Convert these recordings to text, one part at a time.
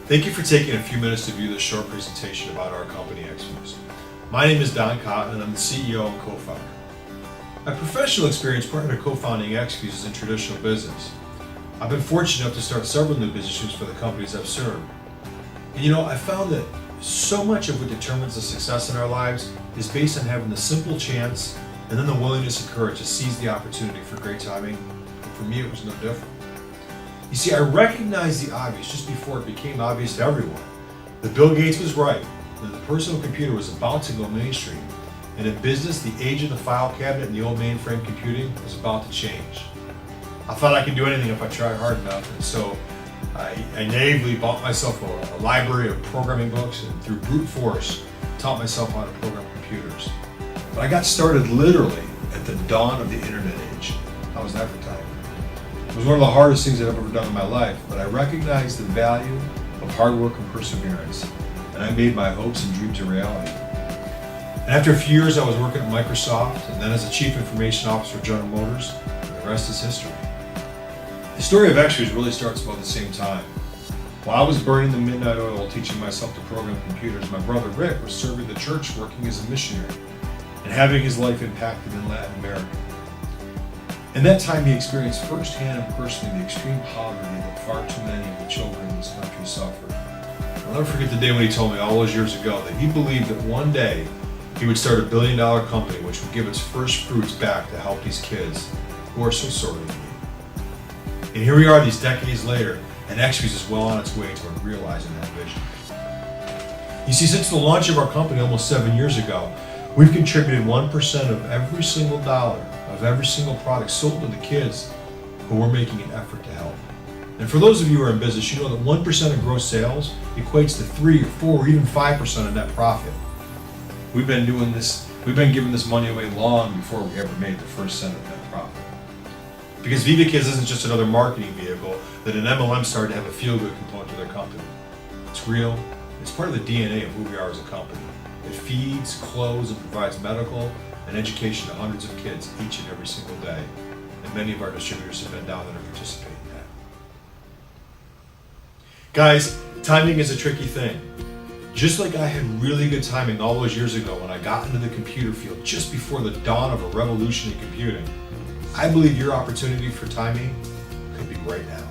Thank you for taking a few minutes to view this short presentation about our company, eXfuze. My name is Don Cotton, and I'm the CEO and co-founder. My professional experience prior to co-founding eXfuze is in traditional business. I've been fortunate enough to start several new business units for the companies I've served. And I found that so much of what determines the success in our lives is based on having the simple chance and then the willingness and courage to seize the opportunity for great timing. And for me, it was no different. You see, I recognized the obvious just before it became obvious to everyone. That Bill Gates was right, that the personal computer was about to go mainstream, and in business, the age of the file cabinet and the old mainframe computing was about to change. I thought I could do anything if I tried hard enough, and so I naively bought myself a library of programming books and through brute force taught myself how to program computers. But I got started literally at the dawn of the internet age. How was that for timing? It was one of the hardest things I've ever done in my life, but I recognized the value of hard work and perseverance, and I made my hopes and dreams a reality. And after a few years, I was working at Microsoft, and then as a Chief Information Officer at General Motors, and the rest is history. The story of eXfuze really starts about the same time. While I was burning the midnight oil teaching myself to program computers, my brother Rick was serving the church working as a missionary and having his life impacted in Latin America. In that time, he experienced firsthand and personally the extreme poverty that far too many of the children in this country suffered. I'll never forget the day when he told me all those years ago that he believed that one day he would start $1 billion company which would give its first fruits back to help these kids who are so sorely in need. And here we are these decades later, and eXfuze is well on its way toward realizing that vision. You see, since the launch of our company almost 7 years ago, we've contributed 1% of every single dollar of every single product sold to the kids who we're making an effort to help. And for those of you who are in business, you know that 1% of gross sales equates to 3 or 4 or even 5% of net profit. We've been giving this money away long before we ever made the first cent of net profit. Because Viva Kids isn't just another marketing vehicle that an MLM started to have a feel-good component to their company. It's real. It's part of the DNA of who we are as a company. It feeds, clothes, and provides medical and education to hundreds of kids each and every single day. And many of our distributors have been down there to participate in that. Guys, timing is a tricky thing. Just like I had really good timing all those years ago when I got into the computer field just before the dawn of a revolution in computing, I believe your opportunity for timing could be right now.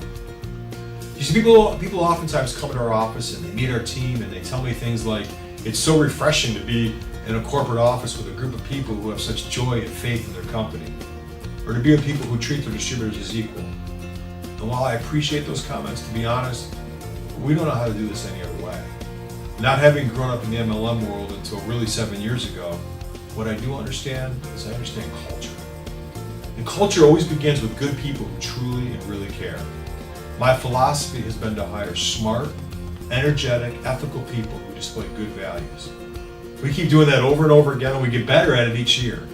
You see, people oftentimes come into our office and they meet our team and they tell me things like, it's so refreshing to be in a corporate office with a group of people who have such joy and faith in their company, or to be with people who treat their distributors as equal. And while I appreciate those comments, to be honest, we don't know how to do this any other way. Not having grown up in the MLM world until really 7 years ago, what I do understand is I understand culture. And culture always begins with good people who truly and really care. My philosophy has been to hire smart, energetic, ethical people who display good values. We keep doing that over and over again, and we get better at it each year.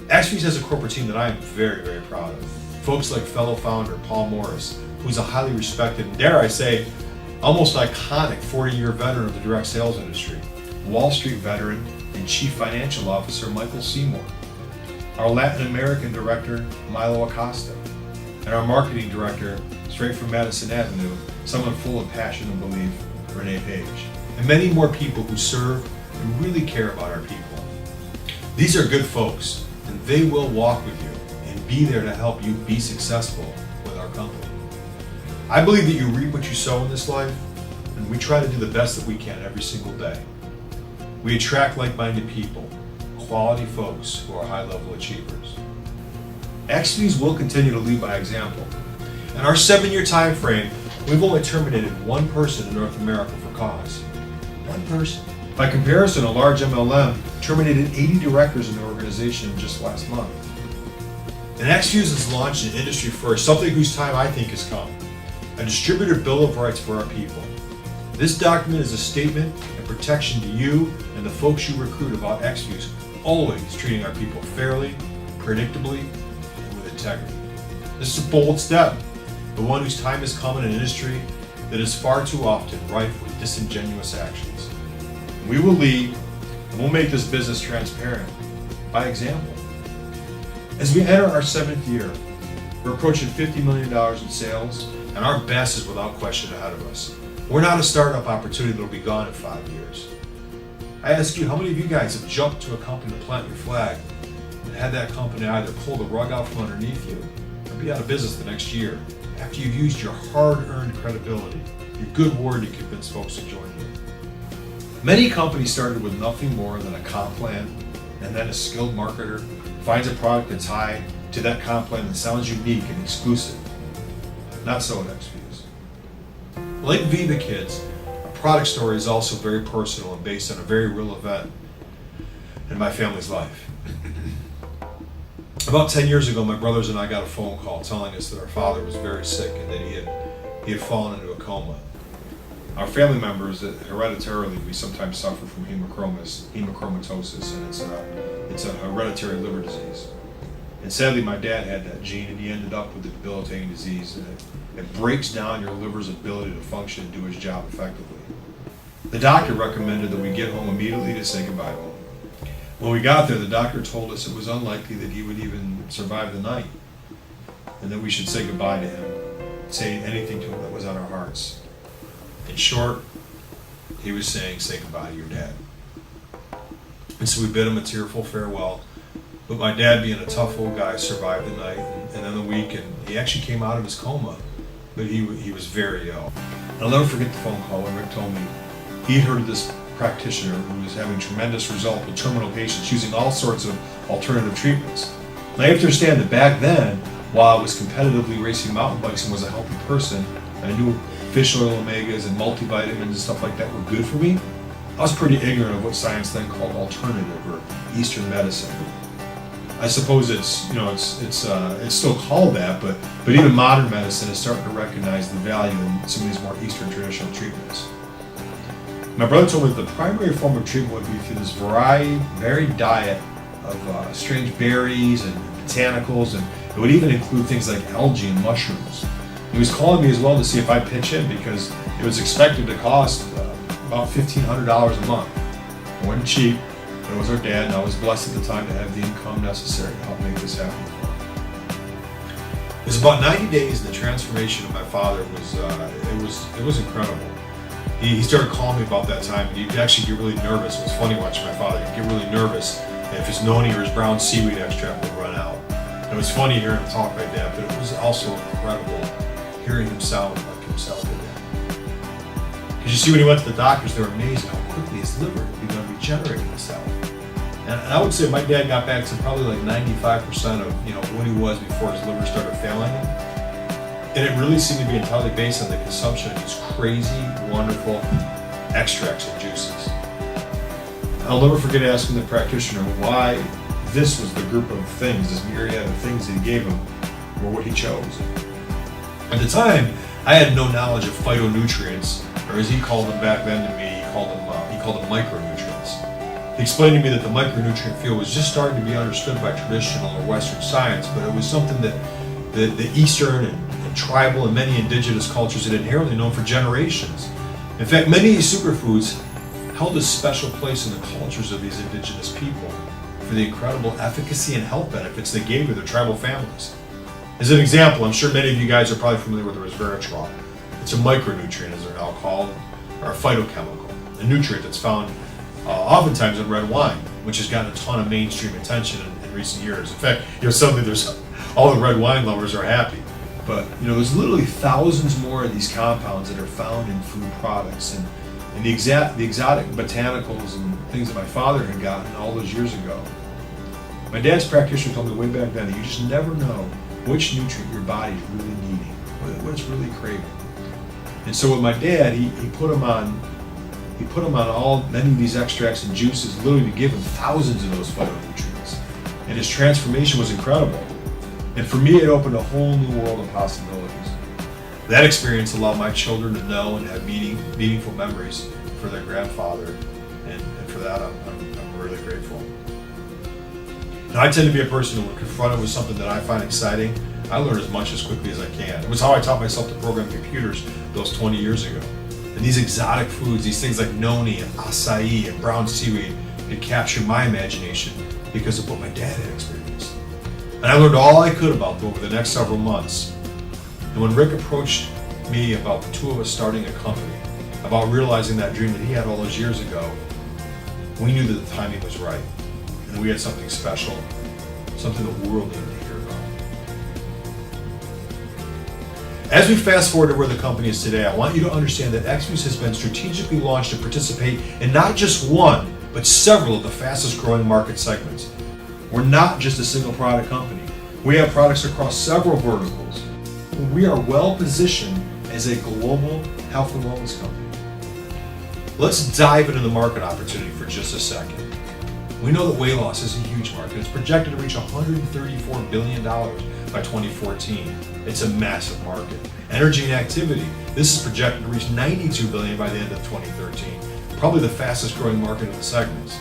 eXfuze has a corporate team that I am very, very proud of. Folks like fellow founder Paul Morris, who's a highly respected, and dare I say, almost iconic 40-year veteran of the direct sales industry, Wall Street veteran and Chief Financial Officer Michael Seymour, our Latin American director Milo Acosta, and our marketing director, straight from Madison Avenue, someone full of passion and belief, Renee Page, and many more people who serve and really care about our people. These are good folks, and they will walk with you and be there to help you be successful with our company. I believe that you reap what you sow in this life, and we try to do the best that we can every single day. We attract like-minded people, quality folks who are high-level achievers. eXfuze will continue to lead by example. In our 7-year time frame, we've only terminated 1 person in North America for cause. 1 person. By comparison, a large MLM terminated 80 directors in the organization just last month. And eXfuze has launched an industry first, something whose time I think has come. A distributor bill of rights for our people. This document is a statement and protection to you and the folks you recruit about eXfuze, always treating our people fairly, predictably, and with integrity. This is a bold step, but one whose time has come in an industry that is far too often rife with disingenuous actions. We will lead, and we'll make this business transparent by example. As we enter our 7th year, we're approaching $50 million in sales, and our best is without question ahead of us. We're not a startup opportunity that'll be gone in 5 years. I ask you, how many of you guys have jumped to a company to plant your flag and had that company either pull the rug out from underneath you or be out of business the next year after you've used your hard-earned credibility, your good word to convince folks to join you? Many companies started with nothing more than a comp plan, and then a skilled marketer finds a product that's tied to that comp plan that sounds unique and exclusive. Not so at eXfuze. Like Viva Kids, a product story is also very personal and based on a very real event in my family's life. About 10 years ago, my brothers and I got a phone call telling us that our father was very sick and that he had fallen into a coma. Our family members, hereditarily, we sometimes suffer from hemochromatosis, and it's a hereditary liver disease. And sadly, my dad had that gene, and he ended up with a debilitating disease, and it breaks down your liver's ability to function and do its job effectively. The doctor recommended that we get home immediately to say goodbye to him. When we got there, the doctor told us it was unlikely that he would even survive the night, and that we should say goodbye to him, say anything to him that was on our hearts. In short, he was saying, say goodbye to your dad. And so we bid him a tearful farewell. But my dad, being a tough old guy, survived the night and then the week, and he actually came out of his coma, but he was very ill. And I'll never forget the phone call when Rick told me he'd heard of this practitioner who was having tremendous results with terminal patients using all sorts of alternative treatments. Now you have to understand that back then, while I was competitively racing mountain bikes and was a healthy person, and I knew fish oil omegas and multivitamins and stuff like that were good for me, I was pretty ignorant of what science then called alternative or Eastern medicine. I suppose it's still called that, but even modern medicine is starting to recognize the value in some of these more Eastern traditional treatments. My brother told me that the primary form of treatment would be through this varied diet of strange berries and botanicals, and it would even include things like algae and mushrooms. He was calling me as well to see if I'd pitch in because it was expected to cost about $1,500 a month. It wasn't cheap. It was our dad, and I was blessed at the time to have the income necessary to help make this happen for him. It was about 90 days, and the transformation of my father was incredible. He started calling me about that time, and he'd actually get really nervous. It was funny watching my father. He'd get really nervous if his noni or his brown seaweed extract would run out. And it was funny hearing him talk like that, but it was also incredible hearing him sound like himself again. Because you see, when he went to the doctors, they were amazed how quickly his liver had begun regenerating itself. And I would say my dad got back to probably like 95% of what he was before his liver started failing him. And it really seemed to be entirely based on the consumption of these crazy, wonderful extracts and juices. I'll never forget asking the practitioner why this was the group of things, this myriad of things that he gave him, were what he chose. At the time, I had no knowledge of phytonutrients, or as he called them back then to me, he called them micronutrients. He explained to me that the micronutrient field was just starting to be understood by traditional or Western science, but it was something that the Eastern and tribal and many indigenous cultures had inherently known for generations. In fact, many of these superfoods held a special place in the cultures of these indigenous people for the incredible efficacy and health benefits they gave to their tribal families. As an example, I'm sure many of you guys are probably familiar with resveratrol. It's a micronutrient, as they're now called, or a phytochemical, a nutrient that's found oftentimes in red wine, which has gotten a ton of mainstream attention in recent years. In fact, suddenly there's all the red wine lovers are happy. But there's literally thousands more of these compounds that are found in food products, and the exotic botanicals and things that my father had gotten all those years ago. My dad's practitioner told me way back then that you just never know which nutrient your body's really needing, what it's really craving. And so with my dad, he put him on many of these extracts and juices, literally to give him thousands of those phytonutrients. And his transformation was incredible. And for me, it opened a whole new world of possibilities. That experience allowed my children to know and have meaningful memories for their grandfather, and for that I'm really grateful. Now, I tend to be a person who, when confronted with something that I find exciting, I learn as much as quickly as I can. It was how I taught myself to program computers those 20 years ago. And these exotic foods, these things like noni and acai and brown seaweed, could capture my imagination because of what my dad had experienced. And I learned all I could about them over the next several months. And when Rick approached me about the two of us starting a company, about realizing that dream that he had all those years ago, we knew that the timing was right. And we had something special, something the world needed to hear about. As we fast forward to where the company is today, I want you to understand that eXfuze has been strategically launched to participate in not just one, but several of the fastest growing market segments. We're not just a single product company. We have products across several verticals. We are well positioned as a global health and wellness company. Let's dive into the market opportunity for just a second. We know that weight loss is a huge market. It's projected to reach $134 billion by 2014. It's a massive market. Energy and activity, this is projected to reach $92 billion by the end of 2013. Probably the fastest growing market in the segments.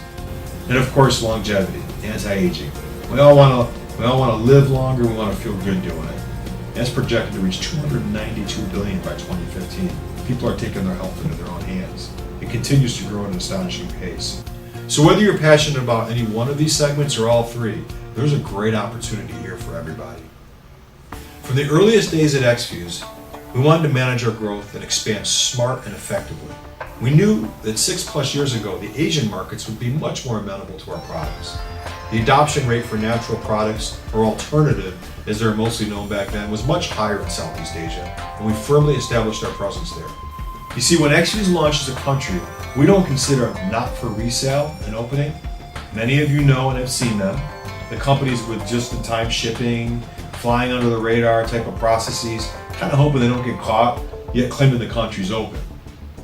And of course, longevity, anti-aging. We all want to live longer. We want to feel good doing it. That's projected to reach $292 billion by 2015. People are taking their health into their own hands. It continues to grow at an astonishing pace. So whether you're passionate about any one of these segments or all three, there's a great opportunity here for everybody. From the earliest days at eXfuze, we wanted to manage our growth and expand smart and effectively. We knew that 6+ years ago, the Asian markets would be much more amenable to our products. The adoption rate for natural products, or alternative, as they were mostly known back then, was much higher in Southeast Asia, and we firmly established our presence there. You see, when eXfuze launches a country, we don't consider not for resale an opening. Many of you know and have seen them. The companies with just-in-time shipping, flying under the radar type of processes, kind of hoping they don't get caught, yet claiming the country's open.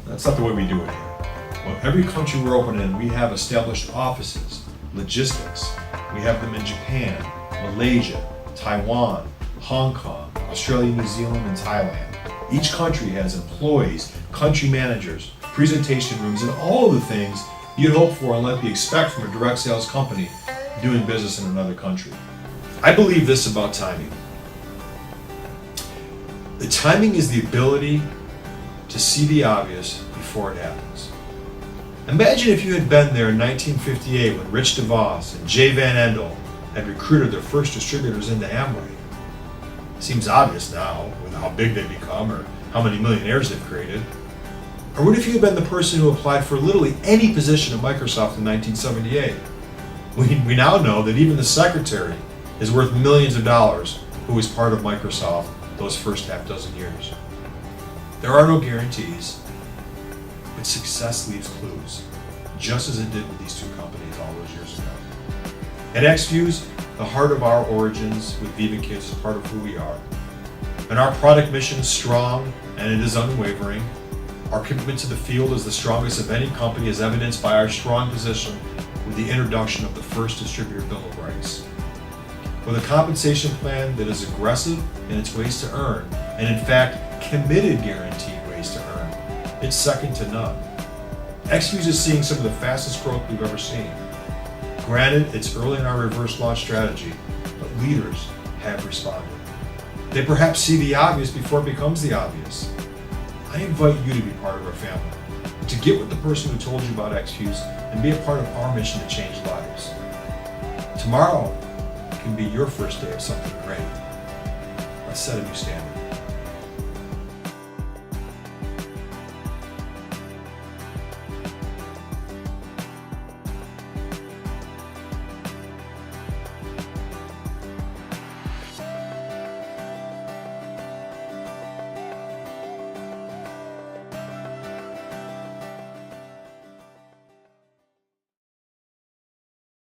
That's not the way we do it here. Well, every country we're open in, we have established offices, logistics. We have them in Japan, Malaysia, Taiwan, Hong Kong, Australia, New Zealand, and Thailand. Each country has employees, country managers, presentation rooms, and all of the things you'd hope for and likely expect from a direct sales company doing business in another country. I believe this about timing. The timing is the ability to see the obvious before it happens. Imagine if you had been there in 1958 when Rich DeVos and Jay Van Andel had recruited their first distributors into Amway. Seems obvious now with how big they've become or how many millionaires they've created. Or what if you had been the person who applied for literally any position at Microsoft in 1978? We now know that even the secretary is worth millions of dollars who was part of Microsoft those first half dozen years. There are no guarantees, but success leaves clues, just as it did with these two companies all those years ago. At eXfuze, the heart of our origins with Viva Kids is part of who we are. And our product mission is strong and it is unwavering. Our commitment to the field is the strongest of any company, as evidenced by our strong position with the introduction of the first distributor bill of rights. With a compensation plan that is aggressive in its ways to earn, and in fact, committed guaranteed ways to earn, it's second to none. eXfuze is seeing some of the fastest growth we've ever seen. Granted, it's early in our reverse launch strategy, but leaders have responded. They perhaps see the obvious before it becomes the obvious. I invite you to be part of our family, to get with the person who told you about eXfuze and be a part of our mission to change lives. Tomorrow can be your first day of something great. Let's set a new standard.